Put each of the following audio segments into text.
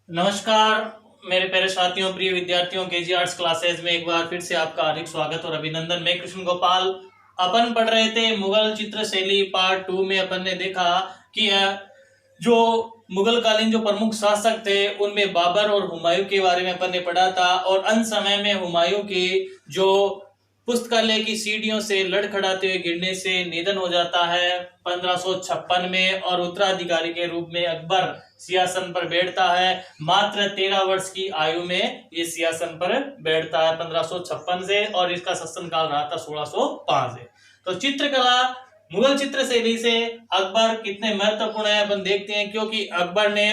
नमस्कार मेरे प्यारे साथियों, प्रिय विद्यार्थियों, केजी आर्ट्स क्लासेस में एक बार फिर से आपका हार्दिक स्वागत और अभिनंदन। मैं कृष्ण गोपाल। अपन पढ़ रहे थे मुगल चित्र शैली पार्ट 2 में। अपन ने देखा कि जो मुगल कालीन जो प्रमुख शासक थे उनमें बाबर और हुमायूं के बारे में अपन ने पढ़ा था। और अंत समय में हुमायूं की जो पुस्तकालय की सीढ़ियों से लड़खड़ाते हुए गिरने से निधन हो जाता है 1556 में। और उत्तराधिकारी के रूप में अकबर सिंहासन पर बैठता है। मात्र 13 वर्ष की आयु में ये सिंहासन पर बैठता है 1556 से, और इसका शासनकाल रहा था 1605 से। तो चित्रकला मुगल चित्र शैली से अकबर कितने महत्वपूर्ण है अपन देखते हैं, क्योंकि अकबर ने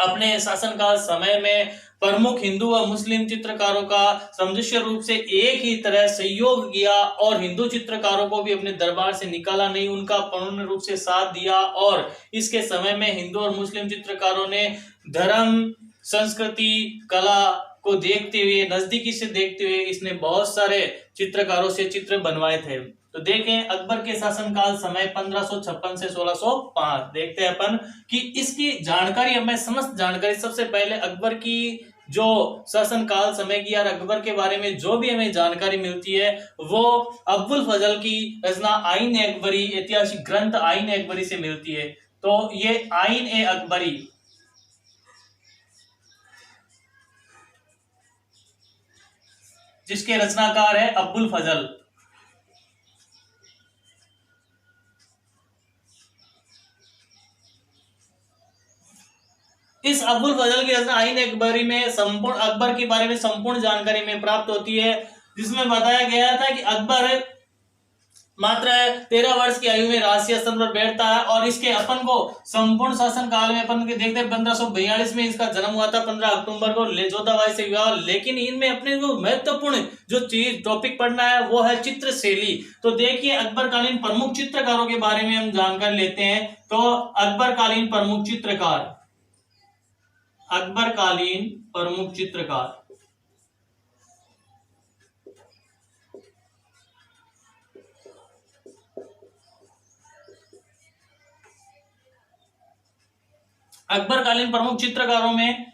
अपने शासनकाल समय में प्रमुख हिंदू व मुस्लिम चित्रकारों का सामंजस्य रूप से एक ही तरह सहयोग किया और हिंदू चित्रकारों को भी अपने दरबार से निकाला नहीं, उनका पूर्ण रूप से साथ दिया। और इसके समय में हिंदू और मुस्लिम चित्रकारों ने धर्म, संस्कृति, कला को देखते हुए, नजदीकी से देखते हुए इसने बहुत सारे चित्रकारों से चित्र बनवाए थे। तो देखें अकबर के शासनकाल समय 1556 से 1605 देखते हैं अपन कि इसकी जानकारी हमें समस्त जानकारी सबसे पहले अकबर की जो शासनकाल समय की और अकबर के बारे में जो भी हमें जानकारी मिलती है वो अब्बुल फजल की रचना आईन ए अकबरी, ऐतिहासिक ग्रंथ आईन ए अकबरी से मिलती है। तो ये आईन ए अकबरी जिसके रचनाकार है अब्बुल फजल। इस अब्बुल फजल की रचना आईन अकबरी में संपूर्ण अकबर के बारे में संपूर्ण जानकारी में प्राप्त होती है, जिसमें बताया गया था कि अकबर मात्र 13 वर्ष की आयु में राजसी स्तंभ पर बैठता है। और इसके अपन को संपूर्ण शासन काल में अपन के देखते हैं 1542 में इसका जन्म हुआ था 15 अक्टूबर को जोधाबाई से विवाह। लेकिन इनमें अपने को महत्वपूर्ण जो चीज टॉपिक पढ़ना है वो है चित्र शैली। तो देखिए अकबर कालीन प्रमुख चित्रकारों के बारे में हम जानकारी लेते हैं। तो अकबर कालीन प्रमुख चित्रकार, अकबर कालीन प्रमुख चित्रकार अकबर कालीन प्रमुख चित्रकारों में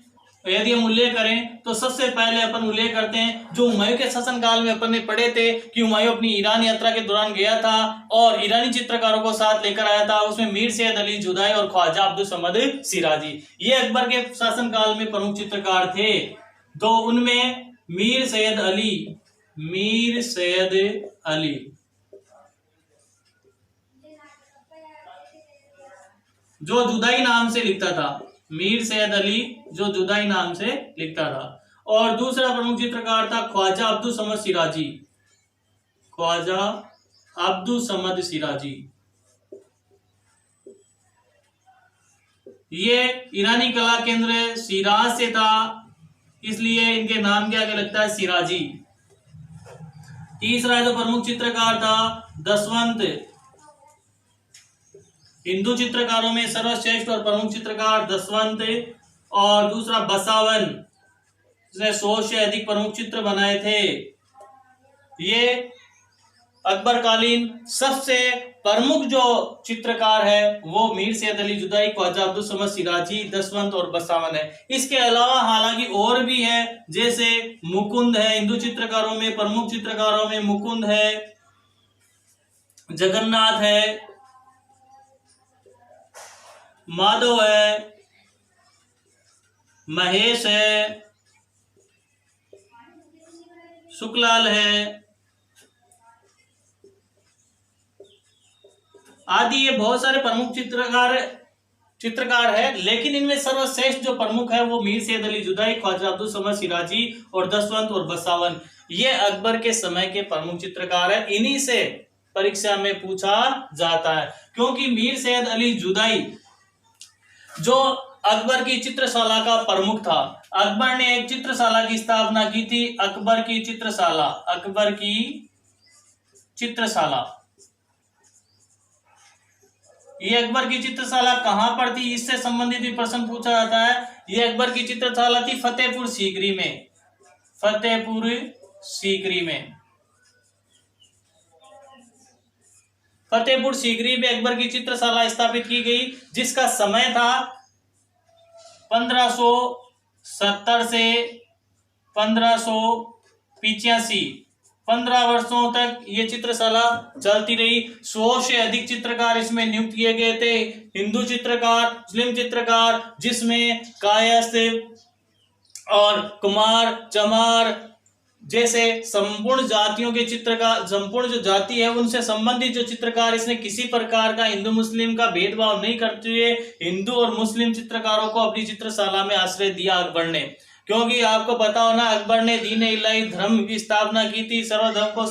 यदि हम उल्लेख करें तो सबसे पहले अपन उल्लेख करते हैं जो हुमायूं के शासनकाल में अपन ने पढ़े थे कि हुमायूं अपनी ईरान यात्रा के दौरान गया था और ईरानी चित्रकारों को साथ लेकर आया था। उसमें मीर सैयद अली जुदाई और ख्वाजा अब्दुल समद सिराजी ये अकबर के शासनकाल में प्रमुख चित्रकार थे। तो उनमें मीर सैयद अली जो जुदाई नाम से लिखता था, मीर सैयद अली जो जुदाई नाम से लिखता था। और दूसरा प्रमुख चित्रकार था ख्वाजा अब्दुल समद सिराजी, ख्वाजा अब्दुल समद सिराजी। ये ईरानी कला केंद्र सिराज से था, इसलिए इनके नाम क्या लगता है, सिराजी। तीसरा जो प्रमुख चित्रकार था दसवंत, हिंदू चित्रकारों में सर्वश्रेष्ठ और प्रमुख चित्रकार दसवंत। और दूसरा बसावन, जिसने 100 से अधिक प्रमुख चित्र बनाए थे। ये अकबर कालीन सबसे प्रमुख जो चित्रकार है वो मीर सैयद अली जुदाई, ख्वाजा अब्दुल समद सिराजी, दसवंत और बसावन है। इसके अलावा हालांकि और भी है, जैसे मुकुंद है, हिंदू चित्रकारों में प्रमुख चित्रकारों में मुकुंद है, जगन्नाथ है, माधव है, महेश है, शुक्लाल है आदि। ये बहुत सारे प्रमुख चित्रकार है, लेकिन इनमें सर्वश्रेष्ठ जो प्रमुख है वो मीर सैयद अली जुदाई, ख्वाजा अब्दुल समद सिराजी और दसवंत और बसावन। ये अकबर के समय के प्रमुख चित्रकार है। इन्हीं से परीक्षा में पूछा जाता है, क्योंकि मीर सैयद अली जुदाई जो अकबर की चित्रशाला का प्रमुख था। अकबर ने एक चित्रशाला की स्थापना की थी, अकबर की चित्रशाला। ये अकबर की चित्रशाला कहां पर थी, इससे संबंधित भी प्रश्न पूछा जाता है। ये अकबर की चित्रशाला थी फतेहपुर सीकरी में, फतेहपुर सीकरी में। फतेहपुर सीकरी में अकबर की चित्रशाला स्थापित की गई, जिसका समय था 1570 से 1585, 15 वर्षों तक ये चित्रशाला चलती रही। 100 से अधिक चित्रकार इसमें नियुक्त किए गए थे, हिंदू चित्रकार, मुस्लिम चित्रकार, जिसमें कायस्थ और कुमार, चमार जैसे संपूर्ण जातियों के चित्रकार, संपूर्ण जो जाति है उनसे संबंधित जो चित्रकार, इसने किसी प्रकार का हिंदू मुस्लिम का भेदभाव नहीं करते हुए हिंदू और मुस्लिम चित्रकारों को अपनी चित्रशाला में आश्रय दिया अकबर ने। क्योंकि आपको पता हो ना, अकबर ने दीन इलाही धर्म की स्थापना की थी, सर्वधर्म को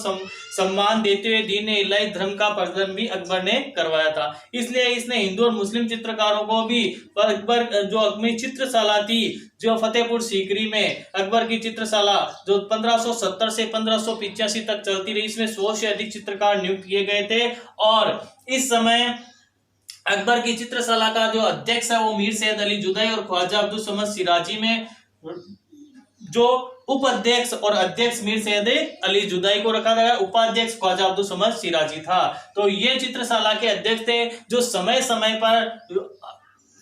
सम्मान देते हुए दीन इलाही धर्म का प्रचलन भी अकबर ने करवाया था। इसलिए इसने हिंदू और मुस्लिम चित्रकारों को भी अकबर जो अपनी चित्रशाला थी जो फतेहपुर सीकरी में अकबर की चित्रशाला जो 1570 से 1585 तक चलती रही, इसमें 100 से अधिक चित्रकार नियुक्त किए गए थे। और इस समय अकबर की चित्रशाला का जो अध्यक्ष है वो मीर सैयद अली जुदाई और ख्वाजा अब्दुल समद सिराजी में जो उपाध्यक्ष और अध्यक्ष मीर सैयद अली जुदाई को रखा गया, उपाध्यक्ष ख्वाजा अब्दुल समद सिराजी था। तो ये चित्रशाला के अध्यक्ष थे जो समय समय पर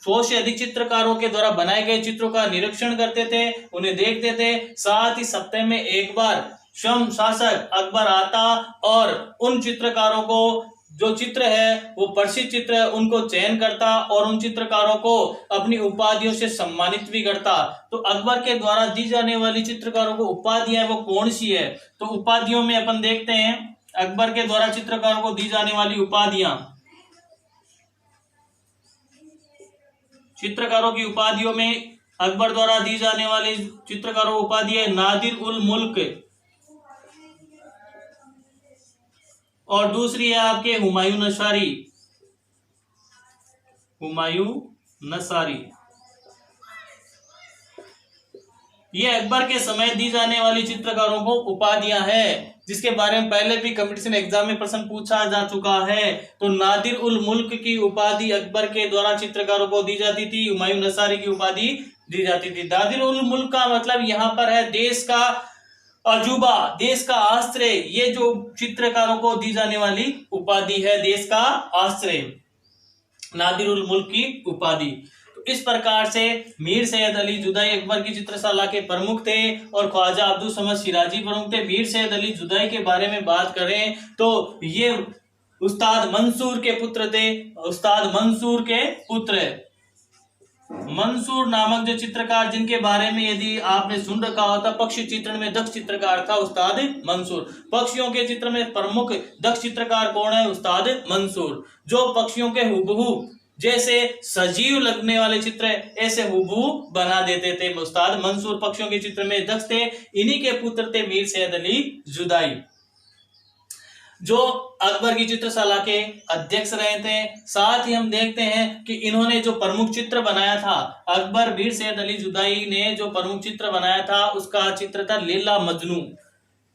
100 से अधिक चित्रकारों के द्वारा बनाए गए चित्रों का निरीक्षण करते थे, उन्हें देखते थे। साथ ही सप्ताह में एक बार स्वयं शासक अकबर आता और उन चित्रकारों को जो चित्र है वो प्रसिद्ध चित्र है उनको चयन करता और उन चित्रकारों को अपनी उपाधियों से सम्मानित भी करता। तो अकबर के द्वारा दी जाने वाली चित्रकारों को उपाधियां वो कौन सी है, तो उपाधियों में अपन देखते हैं अकबर के द्वारा चित्रकारों को दी जाने वाली उपाधियां। चित्रकारों की उपाधियों में अकबर द्वारा दी जाने वाली चित्रकारों को उपाधि है नादिर उल मुल्क, और दूसरी है आपके हुमायूं नसारी, हुमायूं नसारी। ये अकबर के समय दी जाने वाली चित्रकारों को उपाधियां हैं, जिसके बारे में पहले भी कंपटीशन एग्जाम में प्रश्न पूछा जा चुका है। तो नादिर उल मुल्क की उपाधि अकबर के द्वारा चित्रकारों को दी जाती थी, हुमायूं नसारी की उपाधि दी जाती थी। नादिर उल मुल्क का मतलब यहाँ पर है देश का अजूबा, देश का आश्रय। ये जो चित्रकारों को दी जाने वाली उपाधि है, देश का आश्रय, नादिर उल मुल्क की उपाधि। तो इस प्रकार से मीर सैयद अली जुदाई अकबर की चित्रशाला के प्रमुख थे और ख्वाजा अब्दुल समद सिराजी प्रमुख थे। मीर सैयद अली जुदाई के बारे में बात करें तो ये उस्ताद मंसूर के पुत्र थे, उस्ताद मंसूर के पुत्र। मंसूर नामक जो चित्रकार जिनके बारे में यदि आपने सुन रखा होता, पक्षी चित्रण में दक्ष चित्रकार था उस्ताद मंसूर। पक्षियों के चित्र में प्रमुख दक्ष चित्रकार कौन है? उस्ताद मंसूर। जो पक्षियों के हुबहू जैसे सजीव लगने वाले चित्र ऐसे हुबहू बना देते थे, उस्ताद मंसूर पक्षियों के चित्र में दक्ष थे। इन्हीं के पुत्र थे मीर सैयद अली जुदाई, जो अकबर की चित्रशाला के अध्यक्ष रहे थे। साथ ही हम देखते हैं कि इन्होंने जो प्रमुख चित्र बनाया था, अकबर मीर सैयद अली जुदाई ने जो प्रमुख चित्र बनाया था उसका चित्र था लैला मजनू।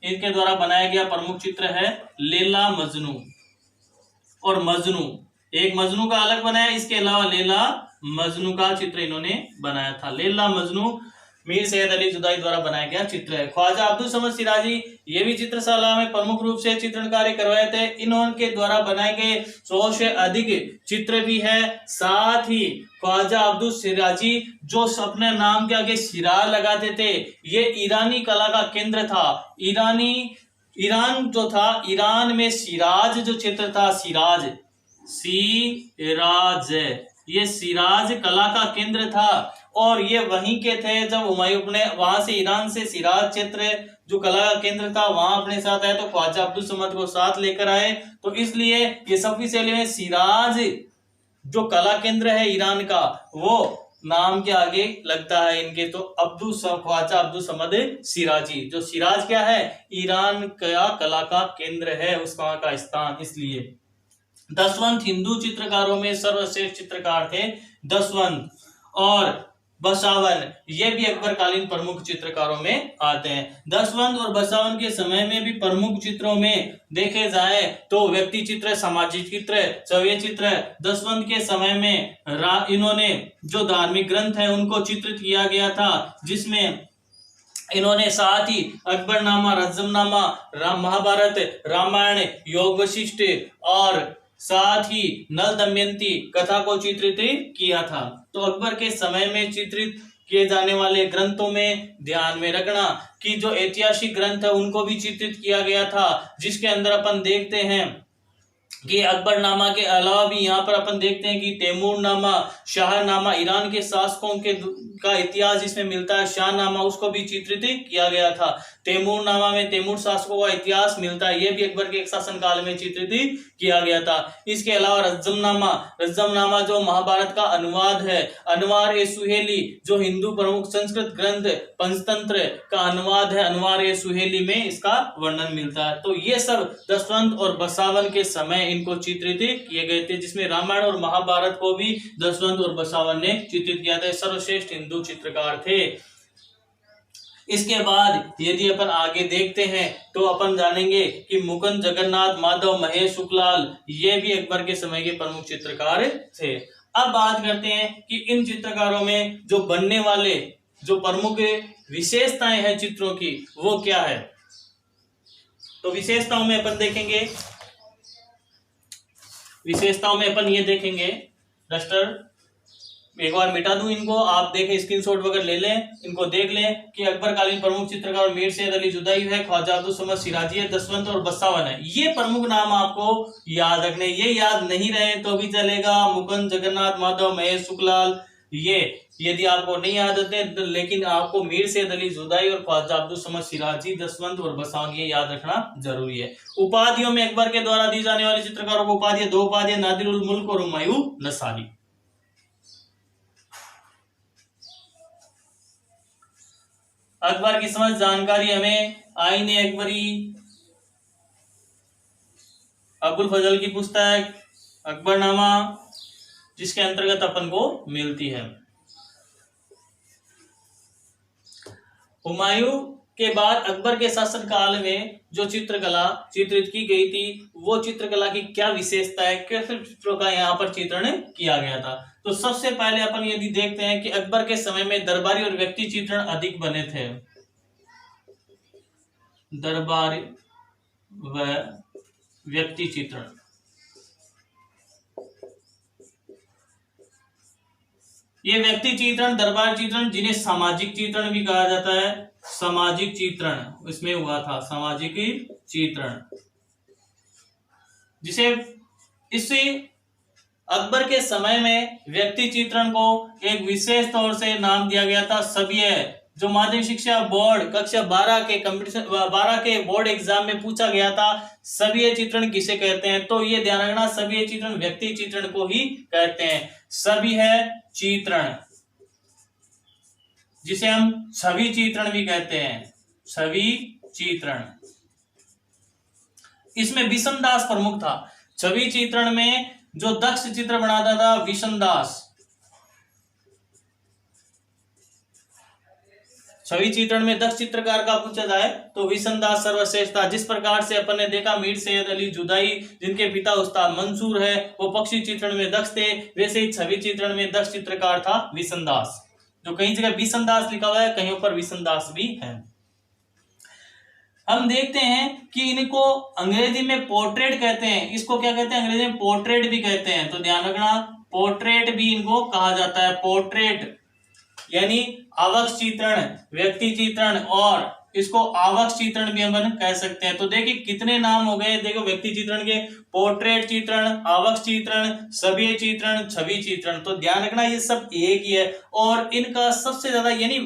इनके द्वारा बनाया गया प्रमुख चित्र है लैला मजनू। और मजनू, एक मजनू का अलग बनाया, इसके अलावा लैला मजनू का चित्र इन्होंने बनाया था। लैला मजनू मीर सैयद अली जुदाई द्वारा बनाया गया चित्र है। ख्वाजा अब्दुल समद सिराजी ये भी चित्रशाला में प्रमुख रूप से चित्रण कार्य करवाए थे। इन्होंने द्वारा बनाए गए 100 से अधिक चित्र भी है। साथ ही ख्वाजा अब्दुल सिराजी जो अपने नाम के आगे सिराज लगाते थे, ये ईरानी कला का केंद्र था। ईरान जो था, ईरान में सिराज जो चित्र था, सिराज ये सिराज कला का केंद्र था और ये वहीं के थे जब हुमायूं अपने वहां से ईरान से सिराज क्षेत्र जो कला का केंद्र था वहां अपने साथ आए, तो ख्वाजा अब्दुल समद को साथ लेकर आए। तो इसलिए ये सफी शैली में सिराज जो कला केंद्र है ईरान का, वो नाम के आगे लगता है इनके। तो ख्वाजा अब्दुल समद सिराजी, जो सिराज क्या है? ईरान का कला का केंद्र है, उसका का स्थान। इसलिए दसवंत हिंदू चित्रकारों में सर्वश्रेष्ठ चित्रकार थे दसवंत और बसावन, ये भी अकबरकालीन प्रमुख चित्रकारों में आते हैं। दसवंत और बसावन के समय में भी प्रमुख चित्रों में देखे जाए तो व्यक्ति चित्र, सामाजिक चित्र, छवि चित्र। दसवंत के समय में इन्होंने जो धार्मिक ग्रंथ है उनको चित्रित किया गया था, जिसमें इन्होंने साथ ही अकबरनामा, रज्जमनामा, महाभारत, रामायण, योग वशिष्ठ और साथ ही नल दमयंती कथा को चित्रित किया था। तो अकबर के समय में चित्रित किए जाने वाले ग्रंथों में ध्यान में रखना कि जो ऐतिहासिक ग्रंथ है उनको भी चित्रित किया गया था, जिसके अंदर अपन देखते हैं कि अकबरनामा के अलावा भी यहाँ पर अपन देखते हैं कि तैमूरनामा, शाहनामा, ईरान के शासकों के का इतिहास इसमें मिलता है। शाहनामा उसको भी चित्रित किया गया था। तैमूरनामा में तैमूर शासकों का इतिहास मिलता है, यह भी अकबर के एक शासन काल में चित्रित किया गया था। इसके अलावा रज्जमनामा, रज्जमनामा जो महाभारत का अनुवाद है, अनवार ए सुहेली जो हिंदू प्रमुख संस्कृत ग्रंथ पंचतंत्र का अनुवाद है, अनवार ए सुहेली में इसका वर्णन मिलता है। तो ये सब दशवंत और बसावन के समय इनको चित्रित किए गए थे, जिसमें रामायण और महाभारत को भी दशवंत और बसावन ने चित्रित किया था। सर्वश्रेष्ठ हिंदू चित्रकार थे। इसके बाद यदि अपन आगे देखते हैं तो अपन जानेंगे कि मुकुंद, जगन्नाथ, माधव, महेश, शुक्लाल ये भी अकबर के समय के प्रमुख चित्रकार थे। अब बात करते हैं कि इन चित्रकारों में जो बनने वाले जो प्रमुख विशेषताएं हैं चित्रों की वो क्या है। तो विशेषताओं में अपन देखेंगे, विशेषताओं में अपन ये देखेंगे, डस्टर एक बार मिटा दूं इनको, आप देखें स्क्रीनशॉट वगैरह ले लें, इनको देख लें कि अकबर कालीन प्रमुख चित्रकार मीर सैयद अली जुदाई है, ख्वाजा अब्दुल समद सिराजी है, दशवंत और बसावन है। ये प्रमुख नाम आपको याद रखने, ये याद नहीं रहे तो भी चलेगा। मुकुंद, जगन्नाथ, माधव, महेश, शुक्लाल ये यदि आपको नहीं याद होते, लेकिन आपको मीर सैयद अली जुदाई और ख्वाजा अब्दुल समद सिराजी, दशवंत और बसावन ये याद रखना जरूरी है। उपाधियों में अकबर के द्वारा दी जाने वाली चित्रकारों को उपाधि, दो उपाधियां, नादिरुल मुल्क और हुमायूं नसारी। अकबर की समझ जानकारी हमें आईने अकबरी, अबुल फजल की पुस्तक, अकबरनामा जिसके अंतर्गत अपन को मिलती है। हुमायूं के बाद अकबर के शासन काल में जो चित्रकला चित्रित की गई थी वो चित्रकला की क्या विशेषता है, कैसे चित्रों का यहाँ पर चित्रण किया गया था। तो सबसे पहले अपन यदि देखते हैं कि अकबर के समय में दरबारी और व्यक्ति चित्रण अधिक बने थे। दरबारी व व्यक्ति चित्रण, ये व्यक्ति चित्रण, दरबार चित्रण जिन्हें सामाजिक चित्रण भी कहा जाता है, सामाजिक चित्रण इसमें हुआ था, सामाजिक चित्रण, जिसे इससे अकबर के समय में व्यक्ति चित्रण को एक विशेष तौर से नाम दिया गया था। सभ्य जो माध्यमिक शिक्षा बोर्ड कक्षा 12 के कंपटीशन 12 के बोर्ड एग्जाम में पूछा गया था, सभ्य चित्रण किसे कहते हैं, तो ये ध्यान रखना सभ्य चित्रण व्यक्ति चित्रण को ही कहते हैं। सभ्य चित्रण जिसे हम छवि चित्रण भी कहते हैं, छवि चित्रण, इसमें विषमदास प्रमुख था। छवि चित्रण में जो दक्ष चित्र बनाता था विषमदास, छवि चित्रण में दक्ष चित्रकार का पूछा जाए तो विषमदास सर्वश्रेष्ठ था। जिस प्रकार से अपन ने देखा मीर सैयद अली जुदाई जिनके पिता उस्ताद मंसूर है वो पक्षी चित्रण में दक्ष थे, वैसे ही छवि चित्रण में दक्ष चित्रकार था विषमदास। जो कहीं जगह विषमदास लिखा हुआ है, कहीं पर विषमदास भी है। हम देखते हैं कि इनको अंग्रेजी में पोर्ट्रेट कहते हैं, इसको क्या कहते हैं अंग्रेजी में पोर्ट्रेट भी कहते हैं। तो ध्यान रखना पोर्ट्रेट भी इनको कहा जाता है। पोर्ट्रेट यानी आवक चित्रण, व्यक्ति चित्रण और इसको आवक चित्रण भी हम कह सकते हैं। तो देखिए कितने नाम हो गए, देखो व्यक्ति चित्रण के, पोर्ट्रेट चित्रण, आवक चित्रण, सभ्य चित्रण, छवि चित्रण। तो ध्यान रखना ये सब एक ही है और इनका सबसे ज्यादा यानी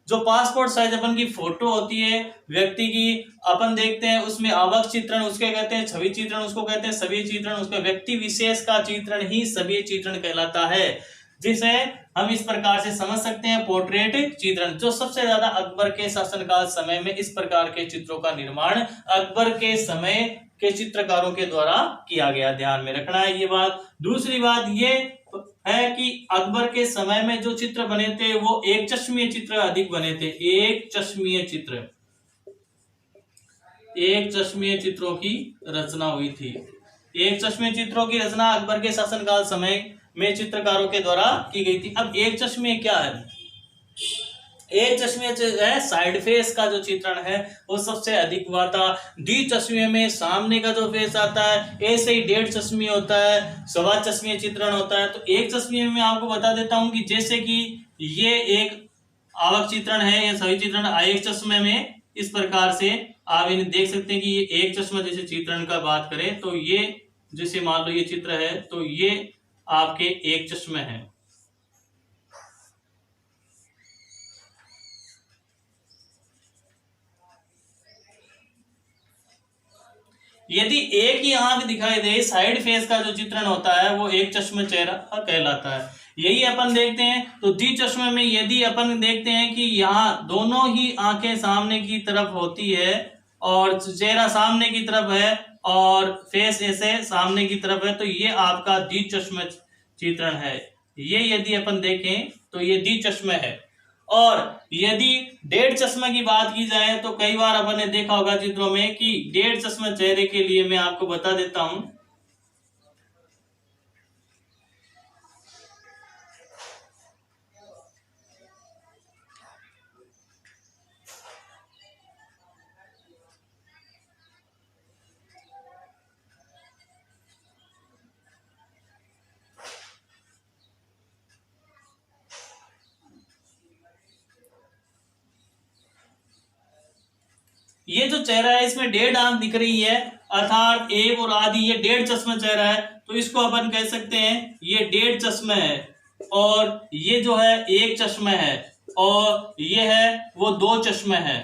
जो पासपोर्ट साइज अपन की फोटो होती है व्यक्ति की, अपन देखते हैं उसमें आवक चित्रण उसके कहते हैं, छवि चित्रण उसको कहते हैं, सभ्य चित्रण उसका व्यक्ति विशेष का चित्रण ही सभ्य चित्रण कहलाता है, जिसे हम इस प्रकार से समझ सकते हैं पोर्ट्रेट चित्रण। जो सबसे ज्यादा अकबर के शासनकाल समय में इस प्रकार के चित्रों का निर्माण अकबर के समय के चित्रकारों के द्वारा किया गया, ध्यान में रखना है ये बात। दूसरी बात ये है कि अकबर के समय में जो चित्र बने थे वो एक चश्मीय चित्र अधिक बने थे। एक चश्मीय चित्र, एक चश्मीय चित्रों की रचना हुई थी। एक चश्मीय चित्रों की रचना अकबर के शासनकाल समय में चित्रकारों के द्वारा की गई थी। अब एक चश्मे क्या है, एक चश्मे जो है साइड फेस का जो चित्रण है वो सबसे अधिक हुआ था। डी चश्मे में सामने का जो फेस आता है, ऐसे ही डेढ़ चश्मे होता है, सवा चश्मे चित्रण होता है। तो एक चश्मे में आपको बता देता हूं कि जैसे कि ये एक आवक चित्रण है, ये सभी चित्रण एक चश्मे में इस प्रकार से आप इन्हें देख सकते हैं कि ये एक चश्मा जैसे चित्रण का बात करें तो ये जैसे मान लो ये चित्र है तो ये आपके एक चश्मे है। यदि एक ही आंख दिखाई दे, साइड फेस का जो चित्रण होता है वो एक चश्मे चेहरा कहलाता है। यही अपन देखते हैं तो द्वि चश्मे में यदि अपन देखते हैं कि यहाँ दोनों ही आंखें सामने की तरफ होती है और चेहरा सामने की तरफ है और फेस ऐसे सामने की तरफ है, तो ये आपका द्विचश्म चित्रण है। ये यदि अपन देखें तो ये द्विचश्म है। और यदि डेढ़ चश्मा की बात की जाए तो कई बार अपन ने देखा होगा चित्रों में कि डेढ़ चश्मा चेहरे के लिए मैं आपको बता देता हूं। ये जो चेहरा है इसमें डेढ़ आंख दिख रही है, अर्थात एक और आधी, ये डेढ़ चश्मा चेहरा है, तो इसको अपन कह सकते हैं ये डेढ़ चश्मा है। और ये जो है एक चश्मा है और ये है वो दो चश्मे है।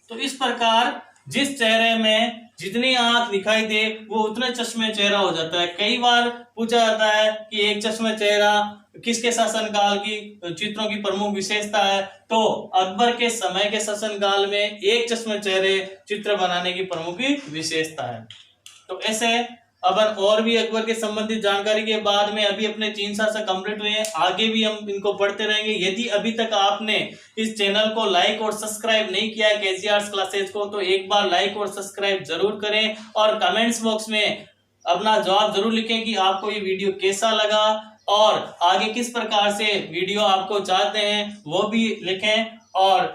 तो इस प्रकार जिस चेहरे में जितनी आंख दिखाई दे वो उतने चश्मे चेहरा हो जाता है। कई बार पूछा जाता है कि एक चश्मे चेहरा किसके शासनकाल की चित्रों की प्रमुख विशेषता है, तो अकबर के समय के शासनकाल में एक चश्मे चेहरे चित्र बनाने की प्रमुख विशेषता है। तो ऐसे अपन और भी अकबर के संबंधित जानकारी के बाद में अभी अपने 3 शासक कंप्लीट हुए हैं, आगे भी हम इनको पढ़ते रहेंगे। यदि अभी तक आपने इस चैनल को लाइक और सब्सक्राइब नहीं किया है केजी आर्ट्स क्लासेज को, तो एक बार लाइक और सब्सक्राइब जरूर करें और कमेंट्स बॉक्स में अपना जवाब जरूर लिखें कि आपको ये वीडियो कैसा लगा और आगे किस प्रकार से वीडियो आपको चाहते हैं वो भी लिखें। और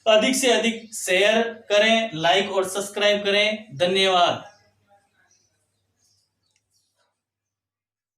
अधिक से अधिक शेयर करें, लाइक और सब्सक्राइब करें। धन्यवाद।